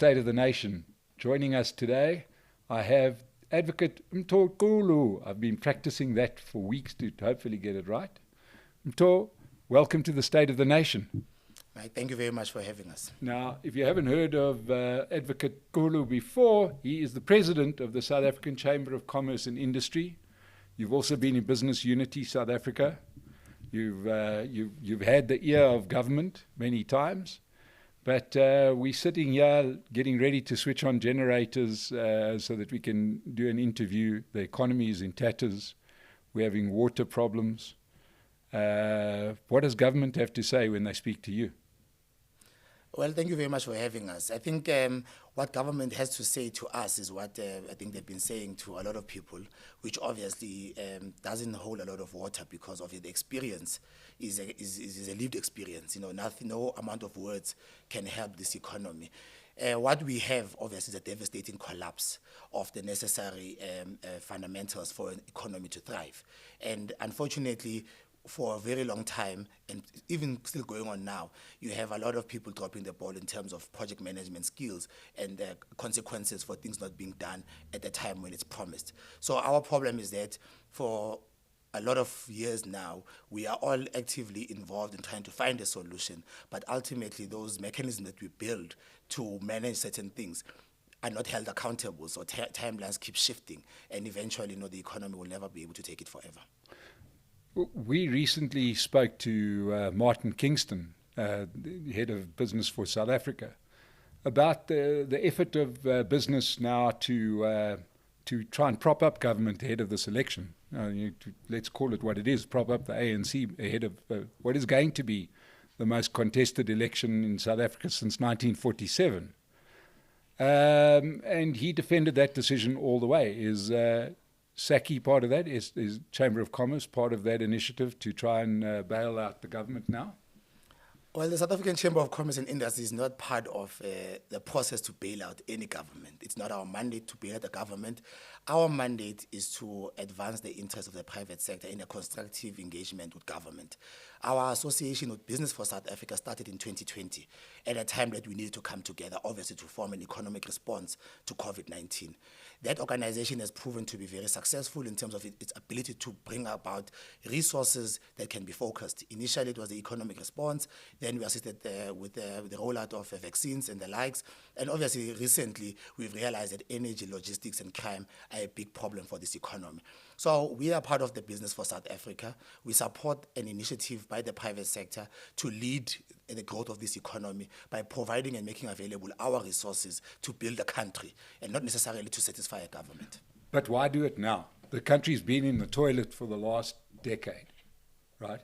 State of the Nation. Joining us today, I have Advocate Mtho Xulu. I've been practicing that for weeks to hopefully get it right. Mtho, welcome to the State of the Nation. Mike, thank you very much for having us. Now, if you haven't heard of Advocate Xulu before, he is the president of the South African Chamber of Commerce and Industry. You've also been in Business Unity South Africa. You've had the ear of government many times. But we're sitting here getting ready to switch on generators so that we can do an interview. The economy is in tatters. We're having water problems. What does government have to say when they speak to you? Well, thank you very much for having us. I think what government has to say to us is what I think they've been saying to a lot of people, which obviously doesn't hold a lot of water because of the experience is a lived experience. You know, no amount of words can help this economy. What we have, obviously, is a devastating collapse of the necessary fundamentals for an economy to thrive. And unfortunately, for a very long time, and even still going on now, you have a lot of people dropping the ball in terms of project management skills and the consequences for things not being done at the time when it's promised. So our problem is that for a lot of years now, we are all actively involved in trying to find a solution, but ultimately those mechanisms that we build to manage certain things are not held accountable, so timelines keep shifting, and eventually, the economy will never be able to take it forever. We recently spoke to Martin Kingston, the head of business for South Africa, about the effort of business now to try and prop up government ahead of this election. Let's call it what it is, prop up the ANC ahead of what is going to be the most contested election in South Africa since 1947. And he defended that decision all the way. Is SACI part of that? Is Chamber of Commerce part of that initiative to try and bail out the government now? Well, the South African Chamber of Commerce and Industry is not part of the process to bail out any government. It's not our mandate to bail out the government. Our mandate is to advance the interests of the private sector in a constructive engagement with government. Our association with Business for South Africa started in 2020 at a time that we needed to come together, obviously, to form an economic response to COVID-19. That organization has proven to be very successful in terms of its ability to bring about resources that can be focused. Initially, it was the economic response. Then we assisted with the rollout of vaccines and the likes. And obviously, recently, we've realized that energy, logistics, and crime are a big problem for this economy. So we are part of the Business for South Africa. We support an initiative by the private sector to lead the growth of this economy by providing and making available our resources to build a country and not necessarily to satisfy a government. But why do it now? The country's been in the toilet for the last decade, right?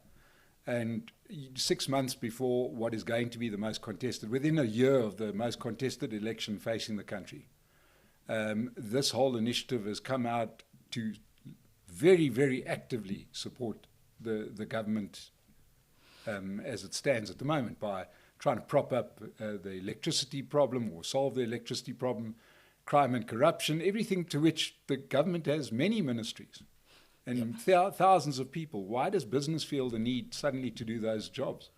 And 6 months before what is going to be the most contested, within a year of the most contested election facing the country, this whole initiative has come out to very, very actively support the government as it stands at the moment by trying to prop up the electricity problem or solve the electricity problem, crime and corruption, everything to which the government has many ministries and thousands of people. Why does business feel the need suddenly to do those jobs?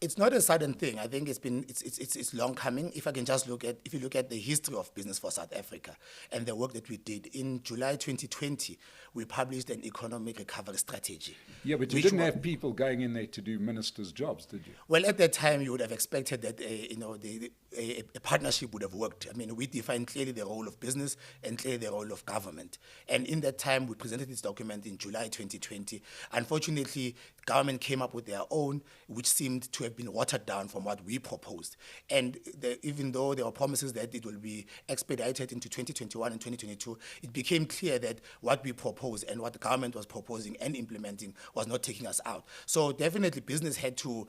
It's not a sudden thing. I think it's long coming. If you look at the history of Business for South Africa and the work that we did in July 2020, we published an economic recovery strategy. Yeah, but you didn't have people going in there to do ministers' jobs, did you? Well, at that time, you would have expected that a partnership would have worked. I mean, we defined clearly the role of business and clearly the role of government. And in that time, we presented this document in July 2020. Unfortunately, government came up with their own, which seemed to have been watered down from what we proposed. And even though there were promises that it will be expedited into 2021 and 2022, it became clear that what we proposed and what the government was proposing and implementing was not taking us out. So definitely business had to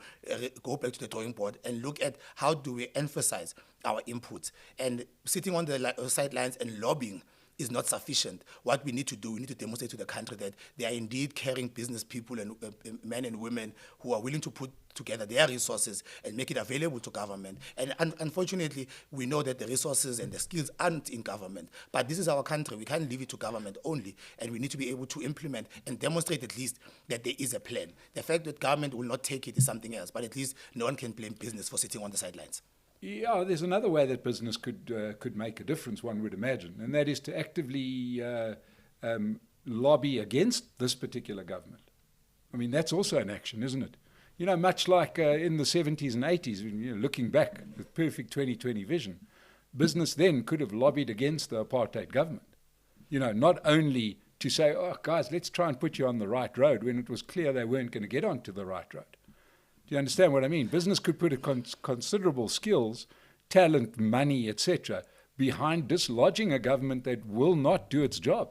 go back to the drawing board and look at how do we emphasize our inputs. And sitting on the sidelines and lobbying is not sufficient. What we need to do, we need to demonstrate to the country that they are indeed caring business people and men and women who are willing to put together their resources and make it available to government. And unfortunately, we know that the resources and the skills aren't in government. But this is our country. We can't leave it to government only. And we need to be able to implement and demonstrate at least that there is a plan. The fact that government will not take it is something else. But at least no one can blame business for sitting on the sidelines. Yeah, there's another way that business could make a difference, one would imagine, and that is to actively lobby against this particular government. I mean, that's also an action, isn't it? You know, much like in the 70s and 80s, looking back with perfect 2020 vision, business then could have lobbied against the apartheid government. You know, not only to say, oh, guys, let's try and put you on the right road, when it was clear they weren't going to get onto the right road. Do you understand what I mean? Business could put considerable skills, talent, money, etc., behind dislodging a government that will not do its job.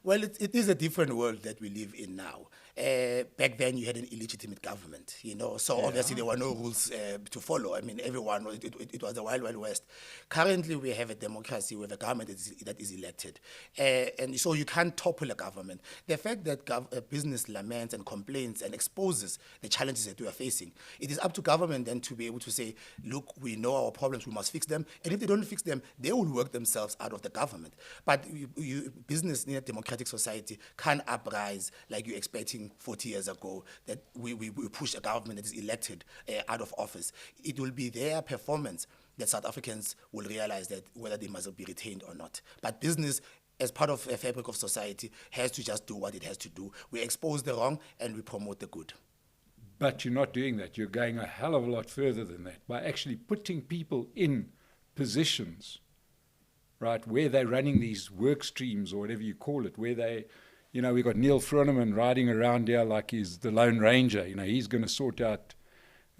Well, it is a different world that we live in now. Back then, you had an illegitimate government, so obviously there were no rules to follow. I mean, everyone, it was the Wild Wild West. Currently, we have a democracy with a government that is elected. And so you can't topple a government. The fact that business laments and complains and exposes the challenges that we are facing, it is up to government then to be able to say, look, we know our problems, we must fix them. And if they don't fix them, they will work themselves out of the government. But business in a democratic society can't uprise like you're expecting 40 years ago, that we push a government that is elected out of office. It will be their performance that South Africans will realize that whether they must be retained or not. But business, as part of a fabric of society, has to just do what it has to do. We expose the wrong and we promote the good. But you're not doing that. You're going a hell of a lot further than that by actually putting people in positions, right, where they're running these work streams or whatever you call it, where they, we've got Neil Froneman riding around here like he's the Lone Ranger. He's going to sort out,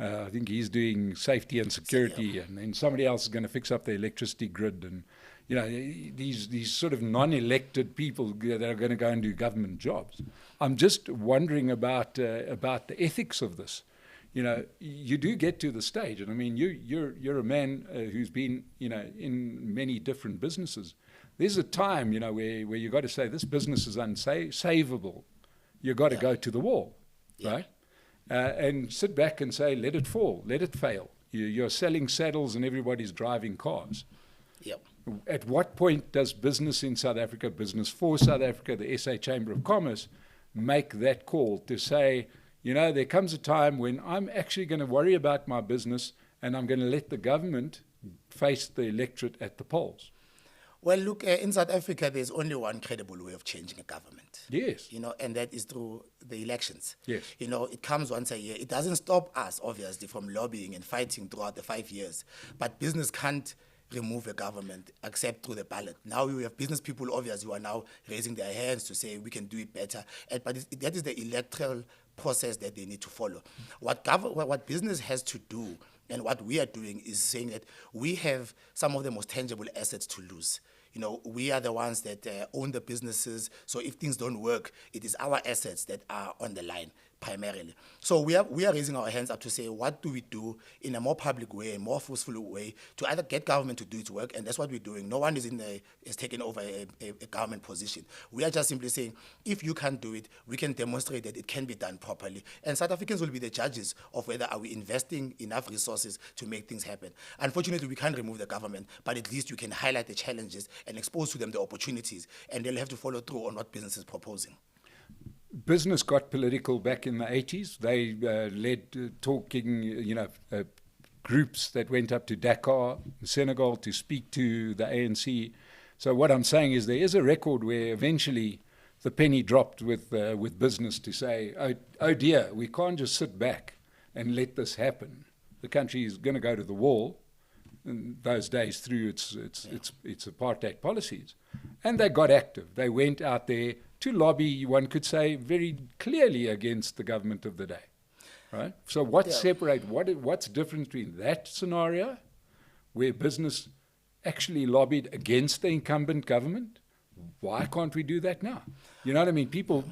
I think he's doing safety and security, and then somebody else is going to fix up the electricity grid. And, these sort of non-elected people that are going to go and do government jobs. I'm just wondering about the ethics of this. You do get to the stage, and I mean, you're a man who's been, in many different businesses. There's a time, where you got to say this business is unsavable. You got to go to the wall, right? And sit back and say, let it fall, let it fail. You're selling saddles and everybody's driving cars. Yep. At what point does business in South Africa, business for South Africa, the SA Chamber of Commerce, make that call to say, there comes a time when I'm actually going to worry about my business and I'm going to let the government face the electorate at the polls? Well, look, in South Africa, there's only one credible way of changing a government. Yes. And that is through the elections. Yes. It comes once a year. It doesn't stop us, obviously, from lobbying and fighting throughout the 5 years. But business can't remove a government except through the ballot. Now we have business people, obviously, who are now raising their hands to say we can do it better. But that is the electoral process that they need to follow. What business has to do, and what we are doing, is saying that we have some of the most tangible assets to lose. We are the ones that own the businesses. So if things don't work, it is our assets that are on the line primarily. So we are raising our hands up to say, what do we do in a more public way, a more forceful way, to either get government to do its work, and that's what we're doing. No one is taking over a government position. We are just simply saying, if you can't do it, we can demonstrate that it can be done properly. And South Africans will be the judges of whether are we investing enough resources to make things happen. Unfortunately, we can't remove the government, but at least you can highlight the challenges and expose to them the opportunities, and they'll have to follow through on what business is proposing. Business got political back in the 80s. They led talking, groups that went up to Dakar, Senegal, to speak to the ANC. So what I'm saying is there is a record where eventually the penny dropped with business to say, oh dear, we can't just sit back and let this happen. The country is going to go to the wall in those days through its apartheid policies. And they got active. They went out there to lobby, one could say, very clearly against the government of the day, right? So what's different between that scenario, where business actually lobbied against the incumbent government? Why can't we do that now? You know what I mean? People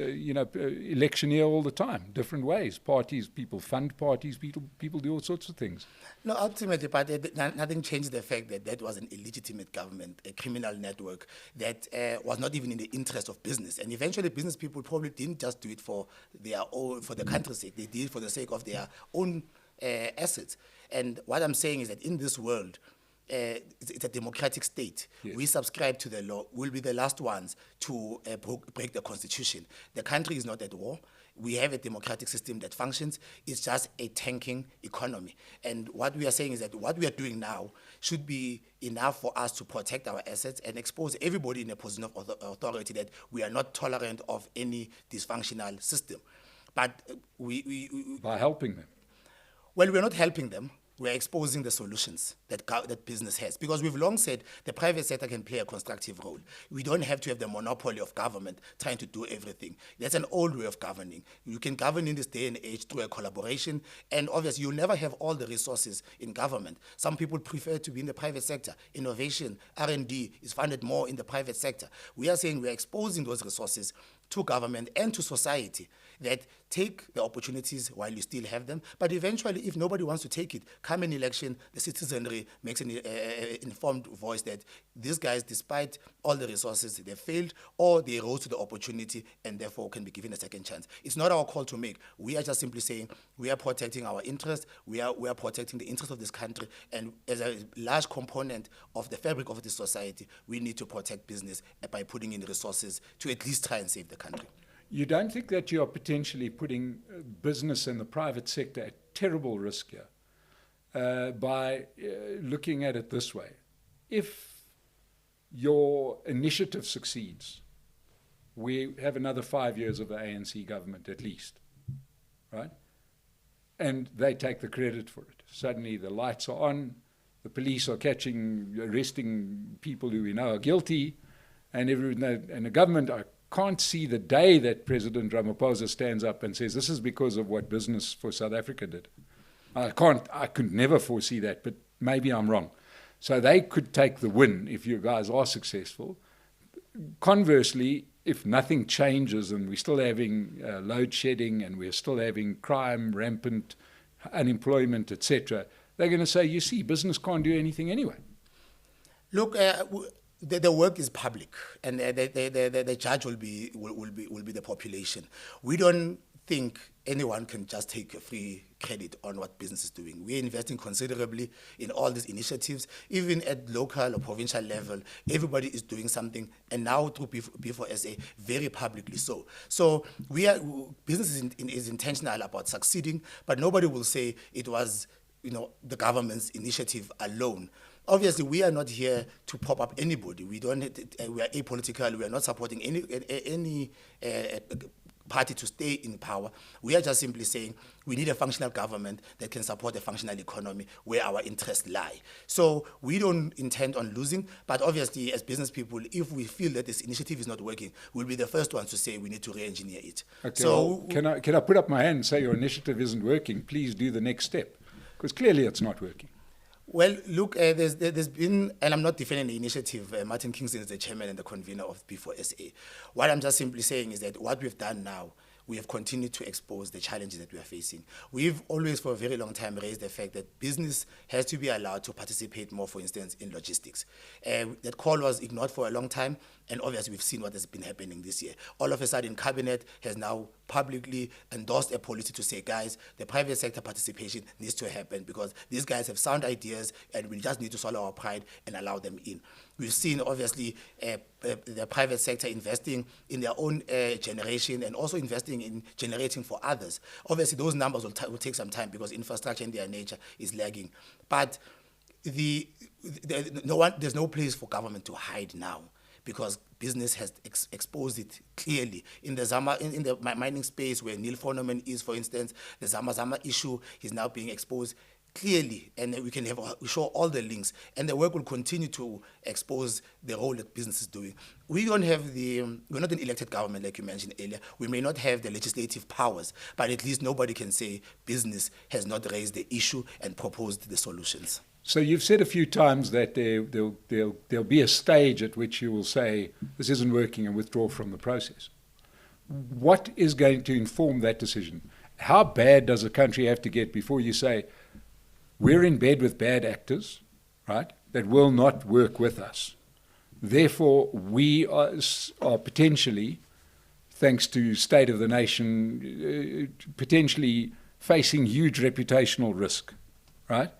electioneer all the time, different ways. Parties, people fund parties, people do all sorts of things. No, ultimately, but nothing changed the fact that that was an illegitimate government, a criminal network that was not even in the interest of business. And eventually, business people probably didn't just do it for their own, for the country's sake. They did it for the sake of their own assets. And what I'm saying is that in this world, it's a democratic state. Yes. We subscribe to the law. We'll be the last ones to break the constitution. The country is not at war. we have a democratic system that functions. It's just a tanking economy. And what we are saying is that what we are doing now should be enough for us to protect our assets and expose everybody in a position of authority that we are not tolerant of any dysfunctional system. But by helping them. Well, we're not helping them. We're exposing the solutions that business has. Because we've long said the private sector can play a constructive role. We don't have to have the monopoly of government trying to do everything. That's an old way of governing. You can govern in this day and age through a collaboration. And obviously, you'll never have all the resources in government. Some people prefer to be in the private sector. Innovation, R&D is funded more in the private sector. We are saying we're exposing those resources to government and to society that take the opportunities while you still have them. But eventually, if nobody wants to take it, come an election, the citizenry makes an informed voice that these guys, despite all the resources, they failed or they rose to the opportunity and therefore can be given a second chance. It's not our call to make. We are just simply saying we are protecting our interests, we are protecting the interests of this country, and as a large component of the fabric of this society, we need to protect business by putting in resources to at least try and save the country. You don't think that you are potentially putting business and the private sector at terrible risk here by looking at it this way? If your initiative succeeds, we have another 5 years of the ANC government at least, right? And they take the credit for it. Suddenly the lights are on, the police are arresting people who we know are guilty, and the government are can't see the day that President Ramaphosa stands up and says, this is because of what Business for South Africa did. I could never foresee that, but maybe I'm wrong. So they could take the win if you guys are successful. Conversely, if nothing changes and we're still having load shedding and we're still having crime, rampant unemployment, etc., they're going to say, you see, business can't do anything anyway. Look, the work is public, and the judge will be the population. We don't think anyone can just take a free credit on what business is doing. We're investing considerably in all these initiatives, even at local or provincial level. Everybody is doing something, and now through B4 SA, very publicly so. So business is intentional about succeeding, but nobody will say it was the government's initiative alone. Obviously, we are not here to prop up anybody. We are apolitical. We are not supporting any party to stay in power. We are just simply saying we need a functional government that can support a functional economy where our interests lie. So we don't intend on losing, but obviously, as business people, if we feel that this initiative is not working, we'll be the first ones to say we need to re-engineer it. Okay, so well, can I put up my hand and say your initiative isn't working? Please do the next step, because clearly it's not working. Well, look, there's been, and I'm not defending the initiative. Martin Kingston is the chairman and the convener of B4 SA. What I'm just simply saying is that what we've done now, we have continued to expose the challenges that we are facing. We've always, for a very long time, raised the fact that business has to be allowed to participate more, for instance, in logistics. That call was ignored for a long time, and obviously we've seen what has been happening this year. All of a sudden, Cabinet has now publicly endorsed a policy to say, guys, the private sector participation needs to happen because these guys have sound ideas and we just need to swallow our pride and allow them in. We've seen, obviously, the private sector investing in their own generation and also investing in generating for others. Obviously, those numbers will take some time because infrastructure in their nature is lagging. But there's no place for government to hide now, because business has exposed it clearly. In the mining space where Neil Fornoman is, for instance, the Zama issue is now being exposed clearly, and we can show all the links, and the work will continue to expose the role that business is doing. We're not an elected government like you mentioned earlier. We may not have the legislative powers, but at least nobody can say business has not raised the issue and proposed the solutions. So you've said a few times that there'll be a stage at which you will say this isn't working and withdraw from the process. What is going to inform that decision? How bad does a country have to get before you say we're in bed with bad actors, right, that will not work with us? Therefore, we are potentially, thanks to state of the nation, potentially facing huge reputational risk, right?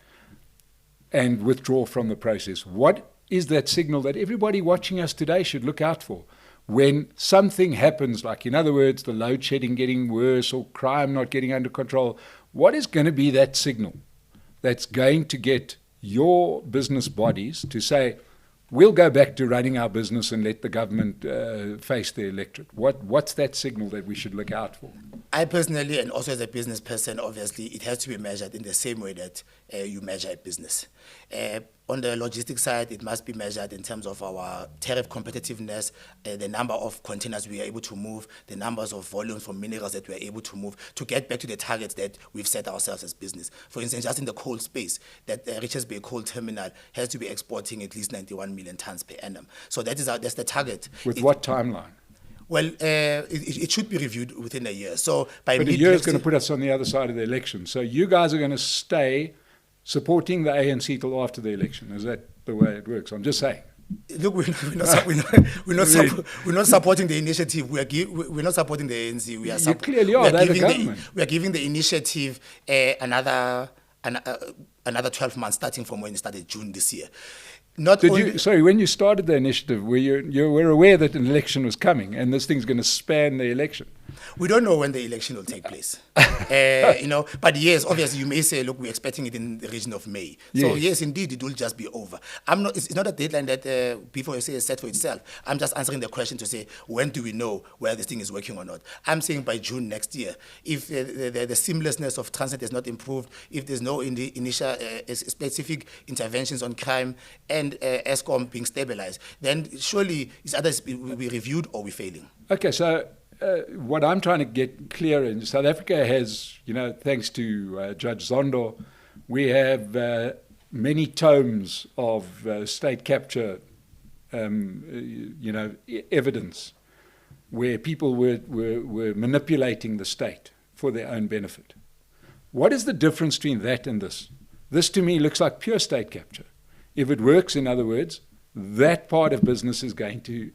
And withdraw from the process. What is that signal that everybody watching us today should look out for? when something happens, like in other words, the load shedding getting worse or crime not getting under control, what is going to be that signal that's going to get your business bodies to say, we'll go back to running our business and let the government face the electorate? What's that signal that we should look out for? I personally, and also as a business person, obviously, it has to be measured in the same way that you measure a business. On the logistics side, it must be measured in terms of our tariff competitiveness, the number of containers we are able to move, the numbers of volumes from minerals that we are able to move to get back to the targets that we've set ourselves as business. For instance, just in the coal space, that Richards Bay coal terminal has to be exporting at least 91 million tons per annum. So that's the target. With what timeline? Well, it should be reviewed within a year. So by But a year is going to put us on the other side of the election. So you guys are going to stay supporting the ANC till after the election. Is that the way it works? I'm just saying. Look, we're not supporting the initiative. We're not supporting the ANC. You clearly are. They're the government. We are giving the initiative another 12 months, starting from when it started June this year. Sorry, when you started the initiative, you were aware that an election was coming and this thing's going to span the election? We don't know when the election will take place. But yes, obviously you may say, look, we're expecting it in the region of May. So yes, indeed, it will just be over. It's not a deadline that B4 SA has set for itself. I'm just answering the question to say, when do we know whether this thing is working or not? I'm saying by June next year. If the seamlessness of transit is not improved, if there's no initial specific interventions on crime and ESCOM being stabilized, then surely it's either we'll be reviewed or we're failing. Okay, so what I'm trying to get clear in, South Africa has, thanks to Judge Zondo, we have many tomes of state capture, evidence where people were manipulating the state for their own benefit. What is the difference between that and this? This to me looks like pure state capture. If it works, in other words, that part of business is going to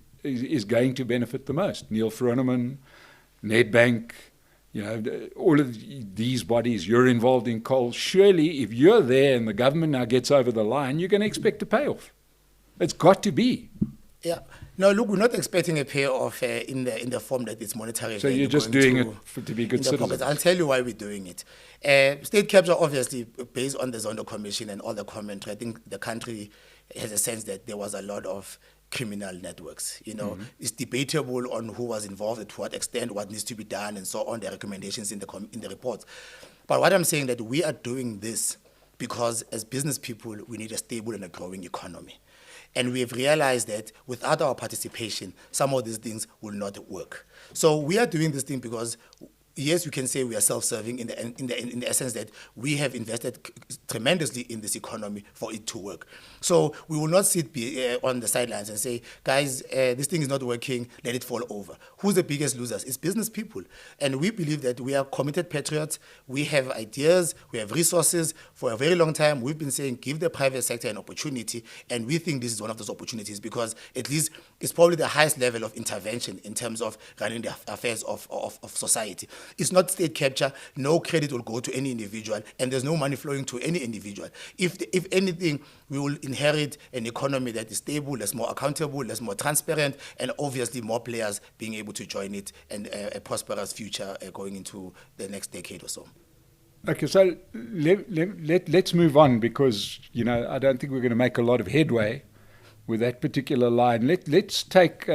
benefit the most. Neil Froneman, Nedbank, all of these bodies, you're involved in coal. Surely, if you're there and the government now gets over the line, you're going to expect a payoff. It's got to be. Yeah. No, look, we're not expecting a payoff in the form that it's monetary. So you're just doing it to be good citizens. I'll tell you why we're doing it. State capture, obviously, based on the Zondo Commission and all the commentary, I think the country has a sense that there was a lot of criminal networks. It's debatable on who was involved, to what extent, what needs to be done, and so on, the recommendations in the reports. But what I'm saying that we are doing this because as business people, we need a stable and a growing economy. And we have realized that without our participation, some of these things will not work. So we are doing this thing because, yes, we can say we are self-serving in the essence that we have invested tremendously in this economy for it to work. So we will not sit on the sidelines and say, guys, this thing is not working, let it fall over. Who's the biggest losers? It's business people. And we believe that we are committed patriots. We have ideas, we have resources. For a very long time, we've been saying, give the private sector an opportunity. And we think this is one of those opportunities because at least it's probably the highest level of intervention in terms of running the affairs of society. It's not state capture. No credit will go to any individual, and there's no money flowing to any individual. If anything, we will inherit an economy that is stable, that's more accountable, that's more transparent, and obviously more players being able to join it, and a prosperous future going into the next decade or so. Okay, so let's move on because, I don't think we're going to make a lot of headway with that particular line. Let's take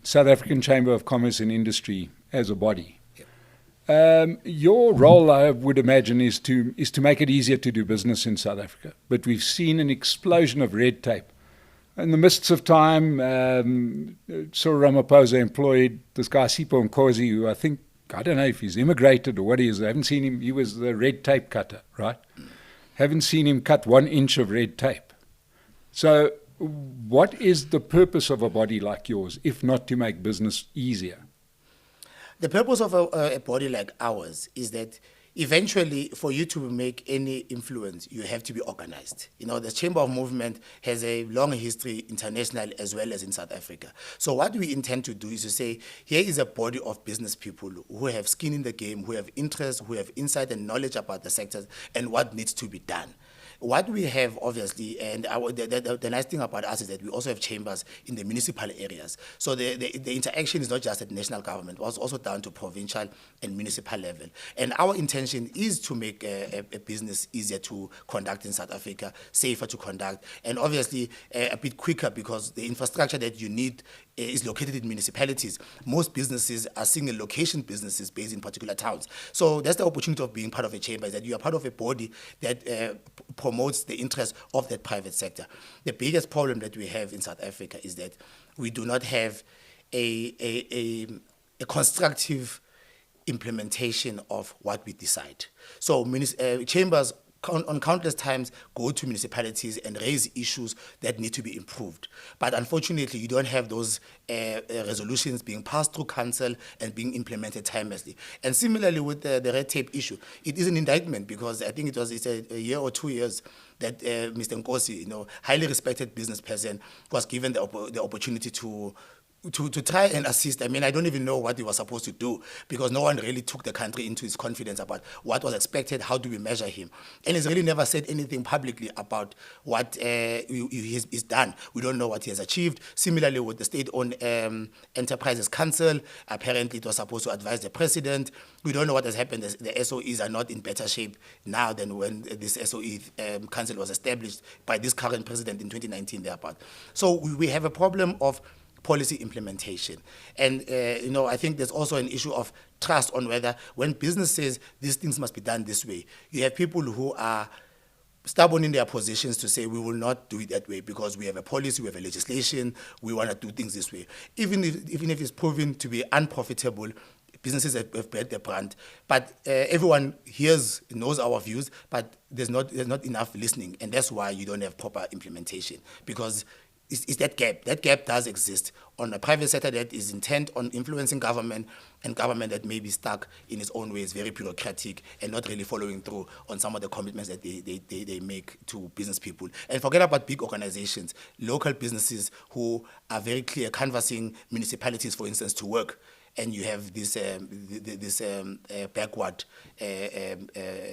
South African Chamber of Commerce and Industry as a body. Your role, I would imagine, is to make it easier to do business in South Africa. But we've seen an explosion of red tape. In the mists of time, Cyril Ramaphosa employed this guy, Sipho Nkosi, who I don't know if he's immigrated or what he is. I haven't seen him. He was the red tape cutter, right? Haven't seen him cut 1 inch of red tape. So what is the purpose of a body like yours, if not to make business easier? The purpose of a body like ours is that eventually, for you to make any influence, you have to be organized. The Chamber of Movement has a long history internationally as well as in South Africa. So what we intend to do is to say, here is a body of business people who have skin in the game, who have interest, who have insight and knowledge about the sectors and what needs to be done. What we have, obviously, and the nice thing about us is that we also have chambers in the municipal areas. So the interaction is not just at national government, but also down to provincial and municipal level. And our intention is to make a business easier to conduct in South Africa, safer to conduct, and obviously a bit quicker, because the infrastructure that you need is located in municipalities. Most businesses are single location businesses based in particular towns. So that's the opportunity of being part of a chamber, is that you are part of a body that promotes the interests of that private sector. The biggest problem that we have in South Africa is that we do not have a constructive implementation of what we decide. So chambers on countless times go to municipalities and raise issues that need to be improved. But unfortunately, you don't have those resolutions being passed through council and being implemented timelessly. And similarly with the red tape issue, it is an indictment, because I think it's a year or 2 years that Mr. Nkosi, highly respected business person, was given the opportunity to try and assist. I mean, I don't even know what he was supposed to do, because no one really took the country into his confidence about what was expected, how do we measure him. And he's really never said anything publicly about what he's done. We don't know what he has achieved. Similarly with the State-Owned Enterprises Council, apparently it was supposed to advise the president. We don't know what has happened. The SOEs are not in better shape now than when this SOE council was established by this current president in 2019 thereabout. So we have a problem of policy implementation. And, I think there's also an issue of trust on whether, when business says these things must be done this way, you have people who are stubborn in their positions to say, we will not do it that way because we have a policy, we have a legislation, we want to do things this way. Even if it's proven to be unprofitable, businesses have built their brand. But everyone knows our views, but there's not enough listening. And that's why you don't have proper implementation, because it's that gap. That gap does exist on the private sector that is intent on influencing government, and government that may be stuck in its own ways, very bureaucratic, and not really following through on some of the commitments that they make to business people. And forget about big organizations, local businesses who are very clear, canvassing municipalities, for instance, to work. And you have this backward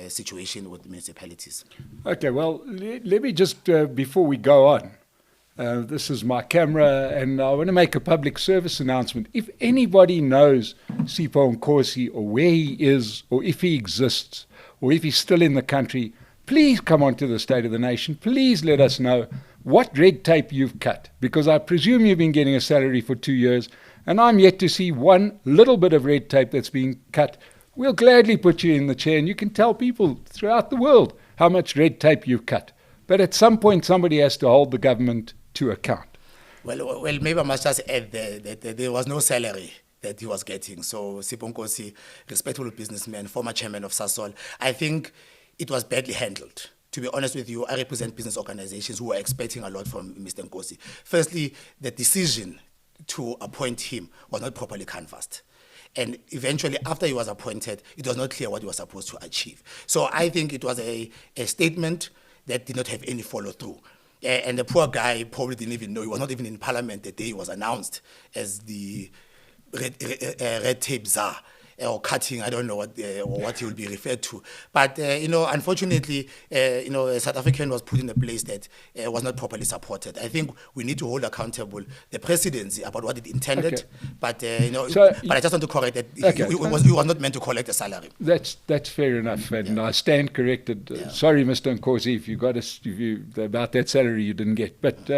situation with municipalities. Okay, well, let me just, before we go on, this is my camera, and I want to make a public service announcement. If anybody knows Mtho Xulu, or where he is, or if he exists, or if he's still in the country, please come on to the State of the Nation. Please let us know what red tape you've cut, because I presume you've been getting a salary for 2 years, and I'm yet to see one little bit of red tape that's being cut. We'll gladly put you in the chair, and you can tell people throughout the world how much red tape you've cut. But at some point, somebody has to hold the government to account. Well, maybe I must just add that there was no salary that he was getting. So Mtho Xulu, respectable businessman, former chairman of Sasol, I think it was badly handled. To be honest with you, I represent business organizations who are expecting a lot from Mr. Nkosi. Firstly, the decision to appoint him was not properly canvassed. And eventually, after he was appointed, it was not clear what he was supposed to achieve. So I think it was a statement that did not have any follow-through. And the poor guy probably didn't even know. He was not even in parliament the day he was announced as the red tape czar, or cutting, I don't know what he will be referred to. But, unfortunately, a South African was put in a place that was not properly supported. I think we need to hold accountable the presidency about what it intended. Okay. But, but I just want to correct that he was not meant to collect a salary. That's fair enough, and I stand corrected. Sorry, Mr. Nkosi, if you got about that salary you didn't get. But,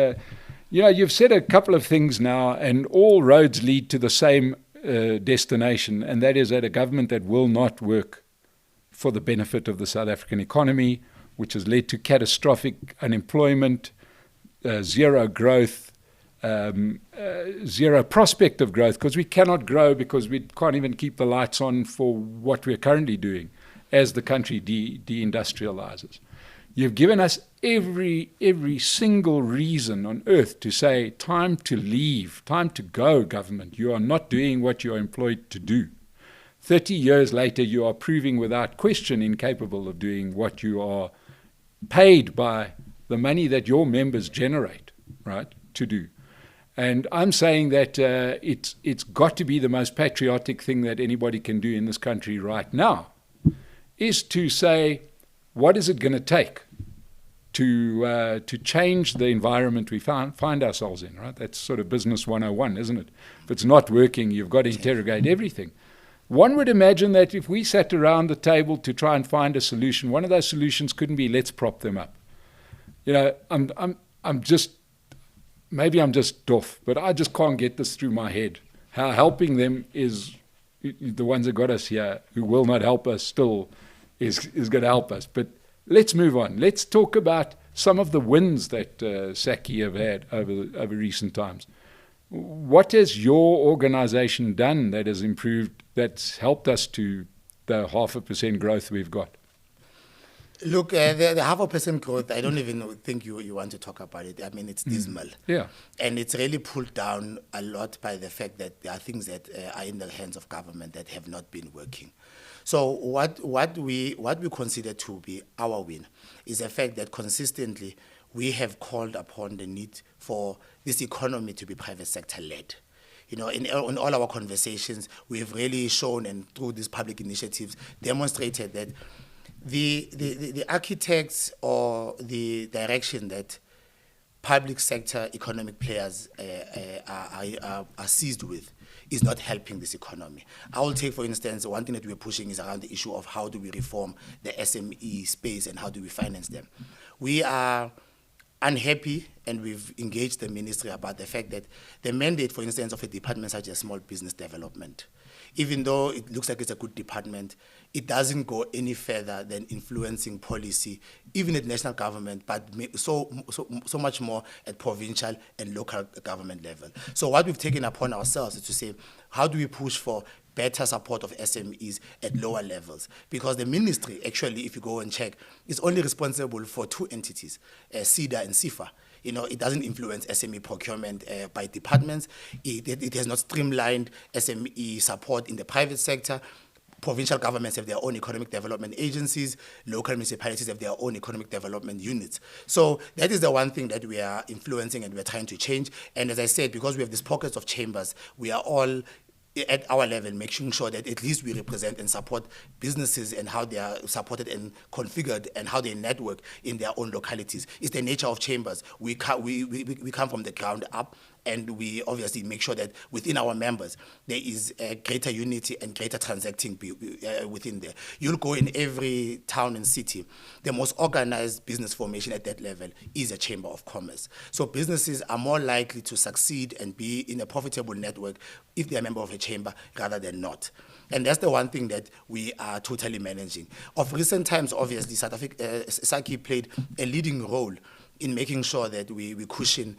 you've said a couple of things now, and all roads lead to the same destination, and that is that a government that will not work for the benefit of the South African economy, which has led to catastrophic unemployment, zero growth, zero prospect of growth, because we cannot grow because we can't even keep the lights on for what we're currently doing as the country deindustrializes. You've given us every single reason on earth to say, time to leave, time to go, government. You are not doing what you are employed to do. 30 years later, you are proving without question incapable of doing what you are paid by the money that your members generate, right, to do. And I'm saying that it's got to be the most patriotic thing that anybody can do in this country right now, is to say, what is it going to take to change the environment we find ourselves in, right? That's sort of business 101, isn't it? If it's not working, you've got to interrogate everything. One would imagine that if we sat around the table to try and find a solution, one of those solutions couldn't be let's prop them up. You know, I'm just doff, but I just can't get this through my head. How helping them is the ones that got us here, who will not help us still, is going to help us. But let's move on. Let's talk about some of the wins that Saki have had over recent times. What has your organization done that has improved, that's helped us to the 0.5% growth we've got? Look, the 0.5% growth, I don't even think you want to talk about it. I mean, it's dismal. Yeah. And it's really pulled down a lot by the fact that there are things that are in the hands of government that have not been working. So what we consider to be our win is the fact that consistently we have called upon the need for this economy to be private sector led. You know, in all our conversations, we have really shown, and through these public initiatives, demonstrated that the architects or the direction that public sector economic players are seized with is not helping this economy. I will take, for instance, one thing that we're pushing is around the issue of how do we reform the SME space and how do we finance them. We are unhappy, and we've engaged the ministry about the fact that the mandate, for instance, of a department such as small business development, even though it looks like it's a good department, it doesn't go any further than influencing policy, even at national government, but so much more at provincial and local government level. So what we've taken upon ourselves is to say, how do we push for better support of SMEs at lower levels? Because the ministry, actually, if you go and check, is only responsible for two entities, SEDA and SIFA. You know, it doesn't influence SME procurement by departments. It has not streamlined SME support in the private sector. Provincial governments have their own economic development agencies. Local municipalities have their own economic development units. So that is the one thing that we are influencing and we're trying to change. And as I said, because we have these pockets of chambers, we are all at our level, making sure that at least we represent and support businesses and how they are supported and configured and how they network in their own localities. It's the nature of chambers. We come from the ground up, and we obviously make sure that within our members there is a greater unity and greater transacting within there. You'll go in every town and city. The most organized business formation at that level is a chamber of commerce. So businesses are more likely to succeed and be in a profitable network if they're a member of a chamber rather than not. And that's the one thing that we are totally managing. Of recent times, obviously, South Africa, Saki played a leading role in making sure that we cushion,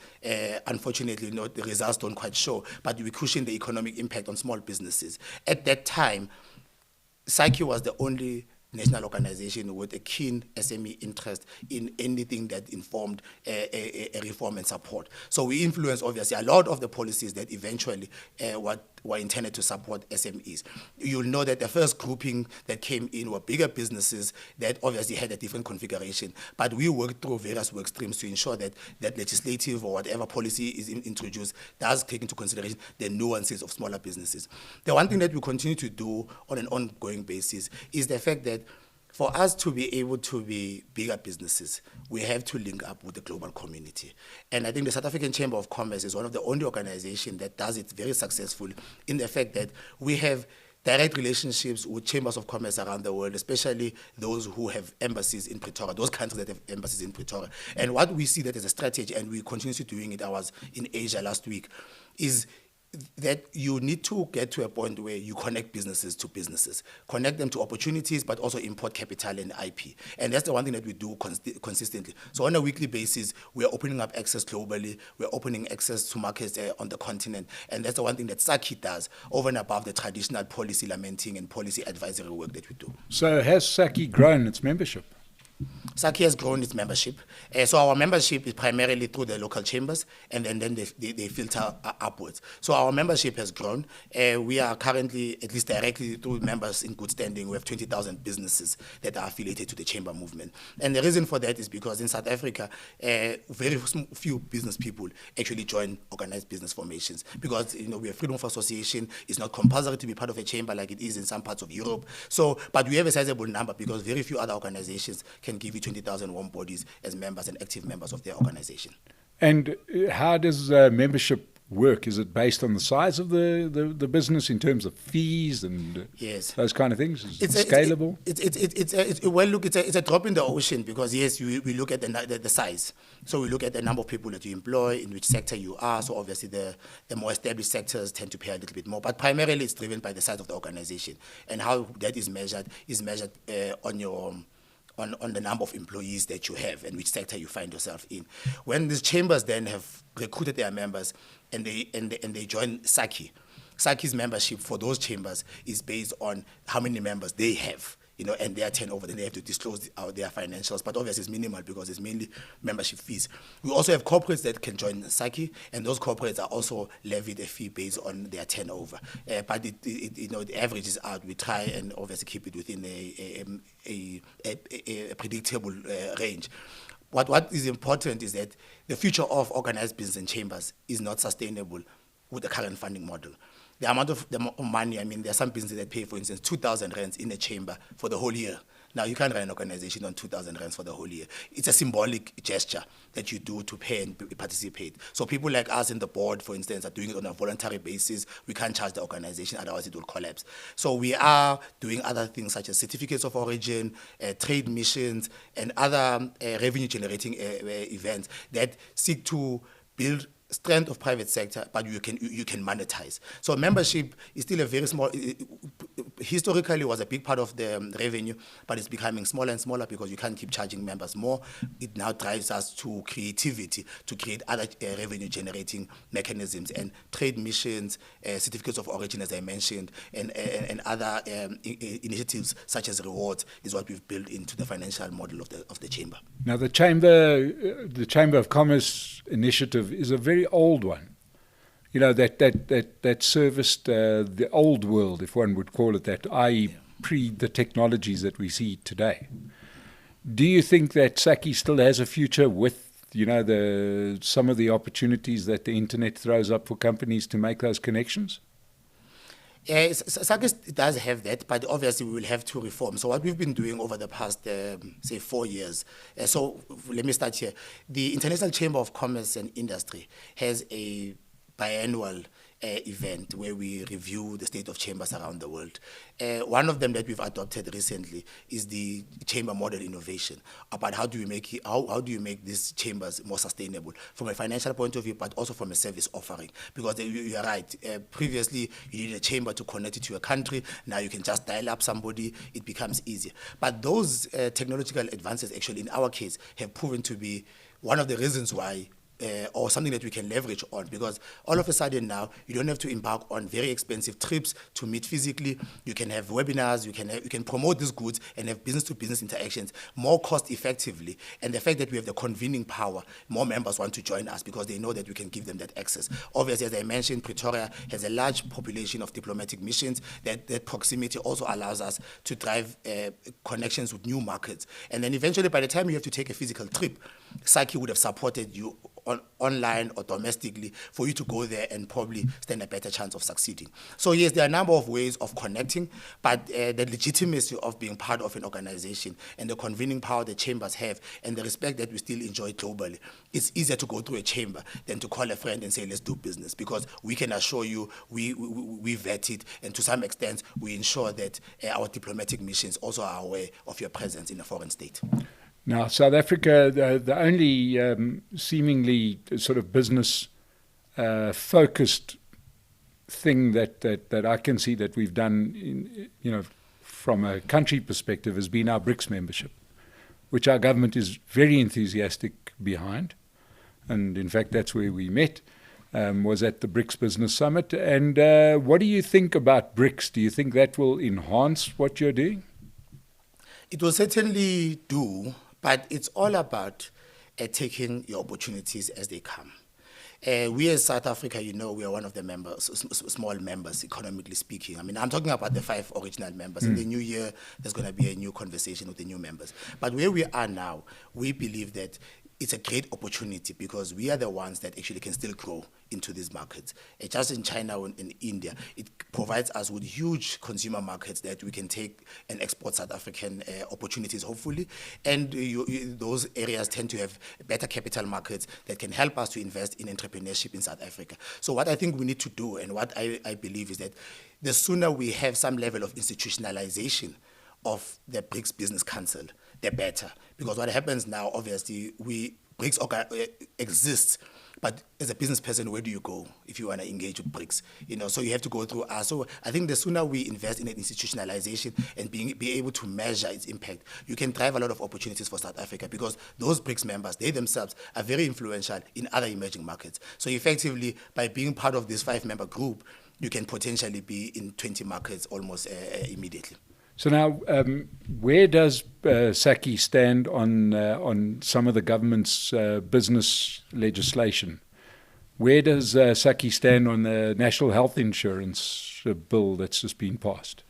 unfortunately, the results don't quite show, but we cushion the economic impact on small businesses. At that time, Saki was the only national organization with a keen SME interest in anything that informed a reform and support. So we influence, obviously, a lot of the policies that eventually were intended to support SMEs. You'll know that the first grouping that came in were bigger businesses that obviously had a different configuration, but we worked through various work streams to ensure that that legislative or whatever policy is introduced does take into consideration the nuances of smaller businesses. The one thing that we continue to do on an ongoing basis is the fact that for us to be able to be bigger businesses, we have to link up with the global community. And I think the South African Chamber of Commerce is one of the only organizations that does it very successfully in the fact that we have direct relationships with chambers of commerce around the world, especially those who have embassies in Pretoria, those countries that have embassies in Pretoria. And what we see that as a strategy, and we continue doing it, I was in Asia last week, is that you need to get to a point where you connect businesses to businesses, connect them to opportunities, but also import capital and IP. And that's the one thing that we do consistently. So on a weekly basis, we're opening up access globally, we're opening access to markets on the continent, and that's the one thing that Saki does over and above the traditional policy lamenting and policy advisory work that we do. So has Saki grown its membership? Saki has grown its membership. So our membership is primarily through the local chambers, and then they filter upwards. So our membership has grown. We are currently, at least directly through members in good standing, we have 20,000 businesses that are affiliated to the chamber movement. And the reason for that is because in South Africa, very few business people actually join organized business formations, because we have freedom of association. It's not compulsory to be part of a chamber like it is in some parts of Europe. So, but we have a sizable number because very few other organizations can can give you 20,000 warm bodies as members and active members of their organization. And how does membership work? Is it based on the size of the business in terms of fees and Yes. those kind of things? Is it scalable? Well, look, it's a drop in the ocean because, yes, we look at the size. So we look at the number of people that you employ, in which sector you are. So obviously the more established sectors tend to pay a little bit more. But primarily it's driven by the size of the organization. And how that is measured on the number of employees that you have and which sector you find yourself in. When these chambers then have recruited their members and they join SACI, SACI's membership for those chambers is based on how many members they have, and their turnover. Then they have to disclose their financials, but obviously it's minimal because it's mainly membership fees. We also have corporates that can join SACI, and those corporates are also levied a fee based on their turnover. But the average is out. We try and obviously keep it within a predictable range. What is important is that the future of organized business and chambers is not sustainable with the current funding model. The amount of money, there are some businesses that pay, for instance, 2,000 rands in a chamber for the whole year. Now, you can't run an organization on 2,000 rands for the whole year. It's a symbolic gesture that you do to pay and participate. So people like us in the board, for instance, are doing it on a voluntary basis. We can't charge the organization, otherwise it will collapse. So we are doing other things such as certificates of origin, trade missions, and other revenue-generating events that seek to build strength of private sector, but you can monetize. So membership is still a very small, historically was a big part of the revenue, but it's becoming smaller and smaller because you can't keep charging members more. It now drives us to creativity, to create other revenue generating mechanisms, and trade missions, certificates of origin, as I mentioned, and other initiatives such as rewards is what we've built into the financial model of the chamber. Now the Chamber of Commerce initiative is a very old one, that serviced the old world, if one would call it that, i.e. pre the technologies that we see today. Do you think that SACI still has a future with, some of the opportunities that the internet throws up for companies to make those connections? SACI does have that, but obviously we will have to reform. So what we've been doing over the past, 4 years, so let me start here. The International Chamber of Commerce and Industry has a biannual event where we review the state of chambers around the world. One of them that we've adopted recently is the chamber model innovation, about how do you make these chambers more sustainable from a financial point of view, but also from a service offering. Because you are right, previously you needed a chamber to connect it to a country. Now you can just dial up somebody, it becomes easier. But those technological advances actually in our case have proven to be one of the reasons why or something that we can leverage on, because all of a sudden now you don't have to embark on very expensive trips to meet physically. You can have webinars, you can promote these goods and have business-to-business interactions more cost-effectively. And the fact that we have the convening power, more members want to join us because they know that we can give them that access. Obviously, as I mentioned, Pretoria has a large population of diplomatic missions. That proximity also allows us to drive connections with new markets. And then eventually, by the time you have to take a physical trip, SACI would have supported you online or domestically for you to go there and probably stand a better chance of succeeding. So yes, there are a number of ways of connecting, but the legitimacy of being part of an organization and the convening power the chambers have and the respect that we still enjoy globally, it's easier to go through a chamber than to call a friend and say, let's do business, because we can assure you we vet it, and to some extent we ensure that our diplomatic missions also are aware of your presence in a foreign state. Now, South Africa, the only seemingly sort of business-focused thing that I can see that we've done, from a country perspective, has been our BRICS membership, which our government is very enthusiastic behind. And in fact, that's where we met, was at the BRICS Business Summit. And what do you think about BRICS? Do you think that will enhance what you're doing? It will certainly do. But it's all about taking your opportunities as they come. We as South Africa, we are one of the members, small members, economically speaking. I'm talking about the 5 original members. In the new year, there's going to be a new conversation with the new members. But where we are now, we believe that it's a great opportunity because we are the ones that actually can still grow into these markets. Just in China and in India, it provides us with huge consumer markets that we can take and export South African opportunities, hopefully. And those areas tend to have better capital markets that can help us to invest in entrepreneurship in South Africa. So what I think we need to do, and what I believe, is that the sooner we have some level of institutionalization of the BRICS Business Council, the better. Because what happens now, obviously, BRICS exists, but as a business person, where do you go if you want to engage with BRICS? So you have to go through us. So I think the sooner we invest in an institutionalization and be able to measure its impact, you can drive a lot of opportunities for South Africa, because those BRICS members, they themselves are very influential in other emerging markets. So effectively, by being part of this 5-member group, you can potentially be in 20 markets almost immediately. So now, where does Saki stand on some of the government's business legislation? Where does Saki stand on the national health insurance bill that's just been passed?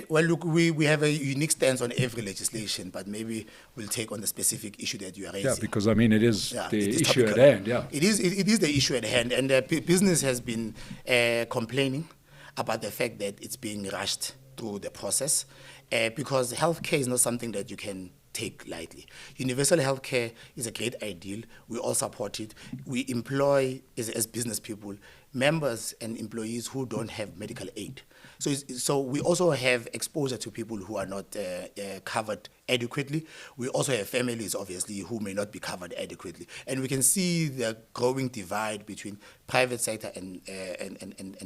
Well, look, we have a unique stance on every legislation, but maybe we'll take on the specific issue that you are raising. Yeah, because, I mean, it is the issue at hand, yeah. It is the issue at hand, and business has been complaining about the fact that it's being rushed through the process, because healthcare is not something that you can take lightly. Universal healthcare is a great ideal. We all support it. We employ, as business people, members and employees who don't have medical aid. So we also have exposure to people who are not covered adequately. We also have families, obviously, who may not be covered adequately. And we can see the growing divide between private sector and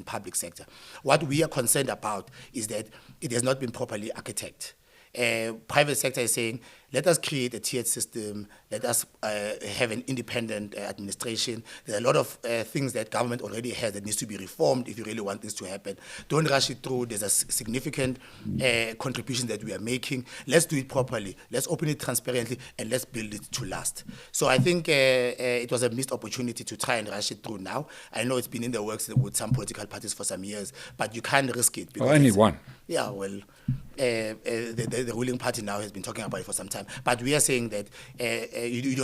public sector. What we are concerned about is that it has not been properly architected. Private sector is saying, let us create a tiered system, let us have an independent administration. There are a lot of things that government already has that needs to be reformed if you really want this to happen. Don't rush it through. There's a significant contribution that we are making. Let's do it properly. Let's open it transparently, and let's build it to last. So I think it was a missed opportunity to try and rush it through now. I know it's been in the works with some political parties for some years, but you can't risk it. Well, only one. Yeah, well, the ruling party now has been talking about it for some time. But we are saying that you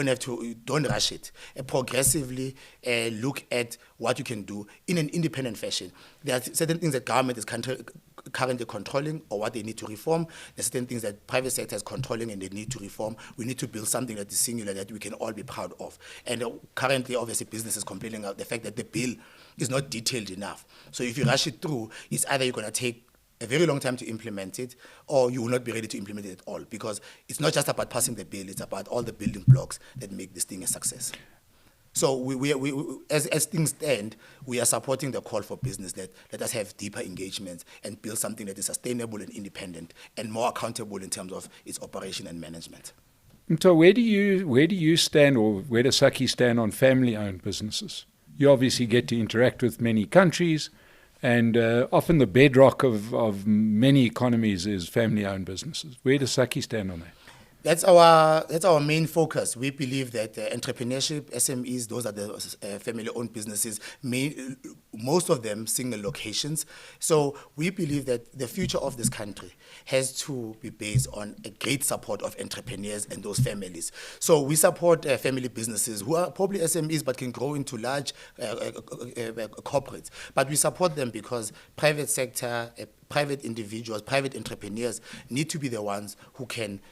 don't rush it. Progressively look at what you can do in an independent fashion. There are certain things that government is currently controlling or what they need to reform. There are certain things that private sector is controlling and they need to reform. We need to build something that is singular that we can all be proud of. And currently, obviously, business is complaining about the fact that the bill is not detailed enough. So if you rush it through, it's either you're going to take a very long time to implement it, or you will not be ready to implement it at all, because it's not just about passing the bill, it's about all the building blocks that make this thing a success. So we as things stand, we are supporting the call for business that let us have deeper engagements and build something that is sustainable and independent and more accountable in terms of its operation and management. So where do you stand, or where does Saki stand on family-owned businesses? You obviously get to interact with many countries, and often the bedrock of many economies is family-owned businesses. Where does Saki stand on that? That's our main focus. We believe that entrepreneurship, SMEs, those are the family-owned businesses, most of them single locations. So we believe that the future of this country has to be based on a great support of entrepreneurs and those families. So we support family businesses who are probably SMEs but can grow into large corporates. But we support them because private sector, private individuals, private entrepreneurs need to be the ones who can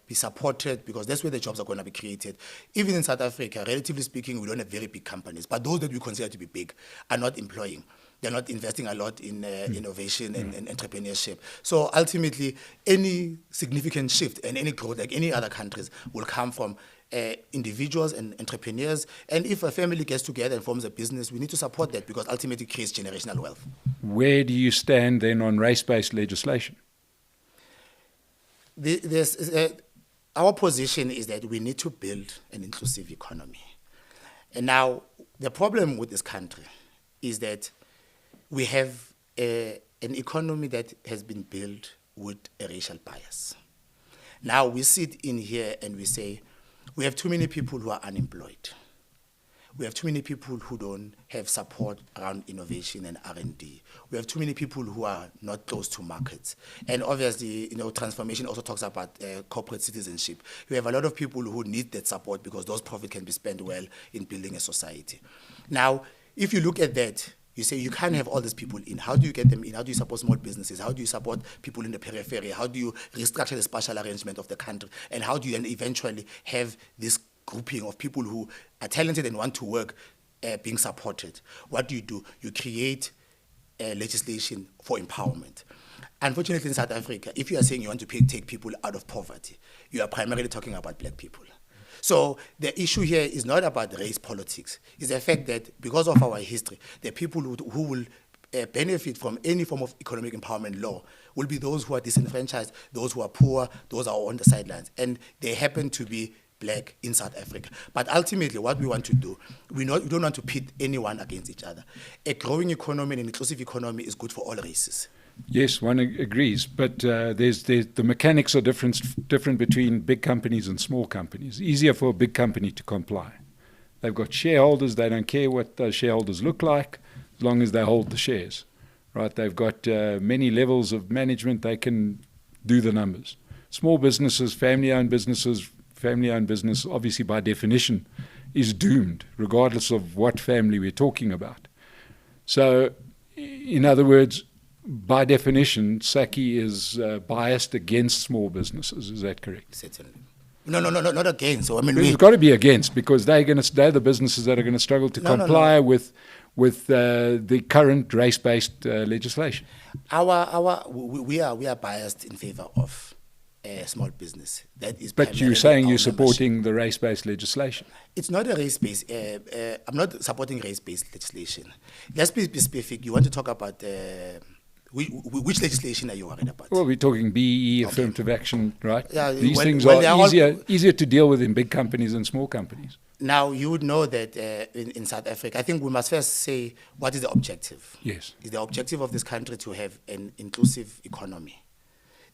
be supported, because that's where the jobs are going to be created. Even in South Africa, relatively speaking, we don't have very big companies, but those that we consider to be big are not employing. They're not investing a lot in innovation and entrepreneurship. So ultimately, any significant shift and any growth, like any other countries, will come from individuals and entrepreneurs. And if a family gets together and forms a business, we need to support that, because ultimately it creates generational wealth. Where do you stand then on race-based legislation? Our position is that we need to build an inclusive economy. And now, the problem with this country is that we have an economy that has been built with a racial bias. Now, we sit in here and we say, we have too many people who are unemployed. We have too many people who don't have support around innovation and R&D. We have too many people who are not close to markets. And obviously, transformation also talks about corporate citizenship. We have a lot of people who need that support because those profits can be spent well in building a society. Now, if you look at that, you say you can't have all these people in. How do you get them in? How do you support small businesses? How do you support people in the periphery? How do you restructure the spatial arrangement of the country? And how do you then eventually have this grouping of people who are talented and want to work being supported? What do? You create legislation for empowerment. Unfortunately, in South Africa, if you are saying you want to take people out of poverty, you are primarily talking about black people. So the issue here is not about race politics. It's the fact that because of our history, the people who will benefit from any form of economic empowerment law will be those who are disenfranchised, those who are poor, those who are on the sidelines. And they happen to be black in South Africa. But ultimately, what we want to do, we don't want to pit anyone against each other. A growing economy and an inclusive economy is good for all races. Yes, one agrees, but there's the mechanics are different between big companies and small companies. Easier for a big company to comply. They've got shareholders, they don't care what those shareholders look like, as long as they hold the shares, right? They've got many levels of management, they can do the numbers. Small businesses, family-owned business, obviously by definition, is doomed, regardless of what family we're talking about. So, in other words, by definition, Saki is biased against small businesses. Is that correct? Certainly. No, not against. So it's got to be against because they're the businesses that are going to struggle to comply with the current race-based legislation. We are biased in favor of small business. That is. But you're saying you're supporting the race-based legislation. It's not a race-based. I'm not supporting race-based legislation. Let's be specific. You want to talk about. Which legislation are you worried about? Well, we're talking BEE, affirmative action, right? Yeah, These things are easier to deal with in big companies than small companies. Now, you would know that in South Africa, I think we must first say, what is the objective? Yes. Is the objective of this country to have an inclusive economy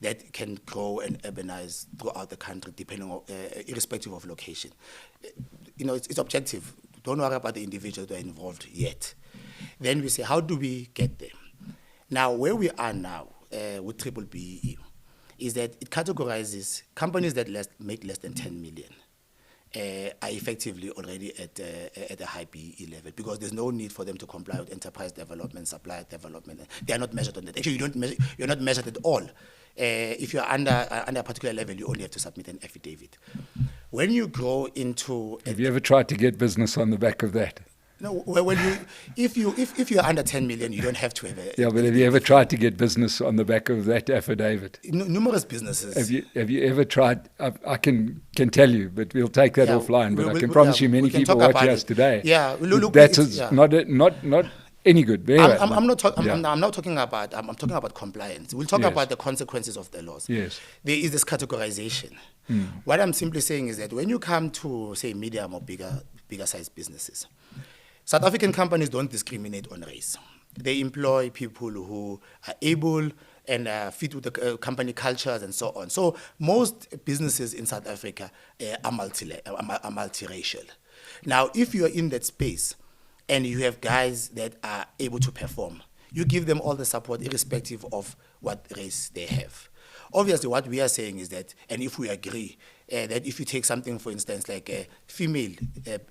that can grow and urbanize throughout the country, depending on, irrespective of location? It's objective. Don't worry about the individuals that are involved yet. Then we say, how do we get there? Now, where we are now with triple BEE is that it categorizes companies that make less than 10 million are effectively already at a high BEE level because there's no need for them to comply with enterprise development, supplier development. They are not measured on that. Actually, you're not measured at all. If you're under a particular level, you only have to submit an affidavit. When you grow into... Have you ever tried to get business on the back of that? No, if you're under 10 million, you don't have to have a... Yeah, but have you ever tried to get business on the back of that affidavit? Numerous businesses. Have you ever tried? I can tell you, but we'll take that offline. But I can promise you, many people watching us today. Yeah, look, that's not any good. I'm not talking about. I'm talking about compliance. We'll talk about the consequences of the laws. Yes, there is this categorization. What I'm simply saying is that when you come to say medium or bigger sized businesses, South African companies don't discriminate on race. They employ people who are able and fit with the company cultures and so on. So most businesses in South Africa are multiracial. Now, if you are in that space and you have guys that are able to perform, you give them all the support irrespective of what race they have. Obviously, what we are saying is that, and if we agree, that if you take something, for instance, like female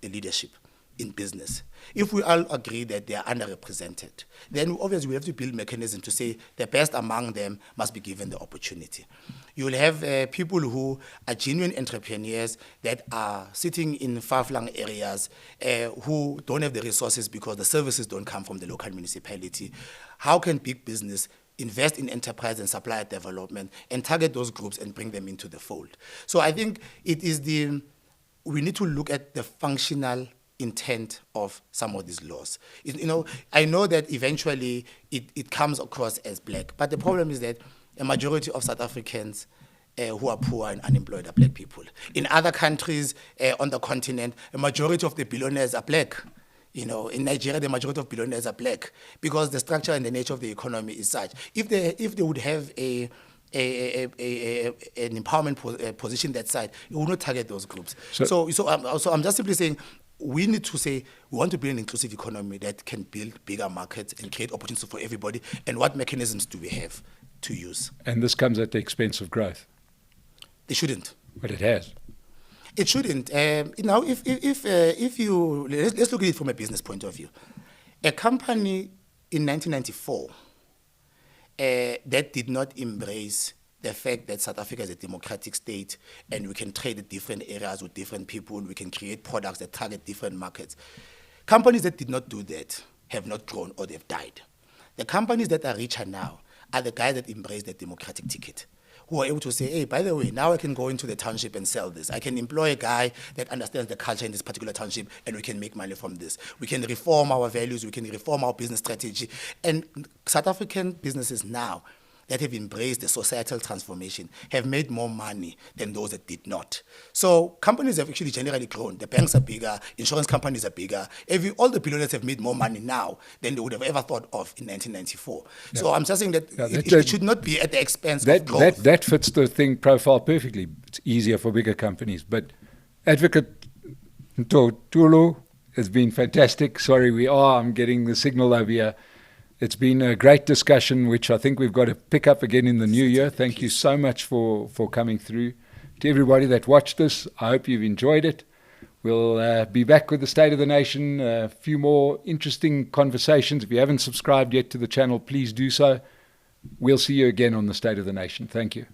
leadership in business, if we all agree that they are underrepresented, then obviously we have to build mechanisms to say the best among them must be given the opportunity. You will have people who are genuine entrepreneurs that are sitting in far-flung areas who don't have the resources because the services don't come from the local municipality. How can big business invest in enterprise and supplier development and target those groups and bring them into the fold? So I think we need to look at the functional intent of some of these laws. I know that eventually it comes across as black, but the problem is that a majority of South Africans who are poor and unemployed are black people. In other countries on the continent, a majority of the billionaires are black. In Nigeria, the majority of billionaires are black because the structure and the nature of the economy is such. If they would have an empowerment position that side, it would not target those groups. So I'm just simply saying, we need to say we want to build an inclusive economy that can build bigger markets and create opportunities for everybody. And what mechanisms do we have to use? And this comes at the expense of growth. They shouldn't. But it has. It shouldn't. Now, if you let's look at it from a business point of view. A company in 1994 that did not embrace the fact that South Africa is a democratic state and we can trade in different areas with different people, we can create products that target different markets. Companies that did not do that have not grown or they've died. The companies that are richer now are the guys that embrace the democratic ticket, who are able to say, hey, by the way, now I can go into the township and sell this. I can employ a guy that understands the culture in this particular township and we can make money from this. We can reform our values, we can reform our business strategy. And South African businesses now that have embraced the societal transformation have made more money than those that did not. So companies have actually generally grown. The banks are bigger, insurance companies are bigger. All the billionaires have made more money now than they would have ever thought of in 1994. Yeah. So I'm just saying that it should not be at the expense of growth. That fits the thing profile perfectly. It's easier for bigger companies. But Advocate Mtho Xulu has been fantastic. Sorry, I'm getting the signal over here. It's been a great discussion, which I think we've got to pick up again in the new year. Thank you so much for coming through. To everybody that watched this, I hope you've enjoyed it. We'll be back with the State of the Nation, a few more interesting conversations. If you haven't subscribed yet to the channel, please do so. We'll see you again on the State of the Nation. Thank you.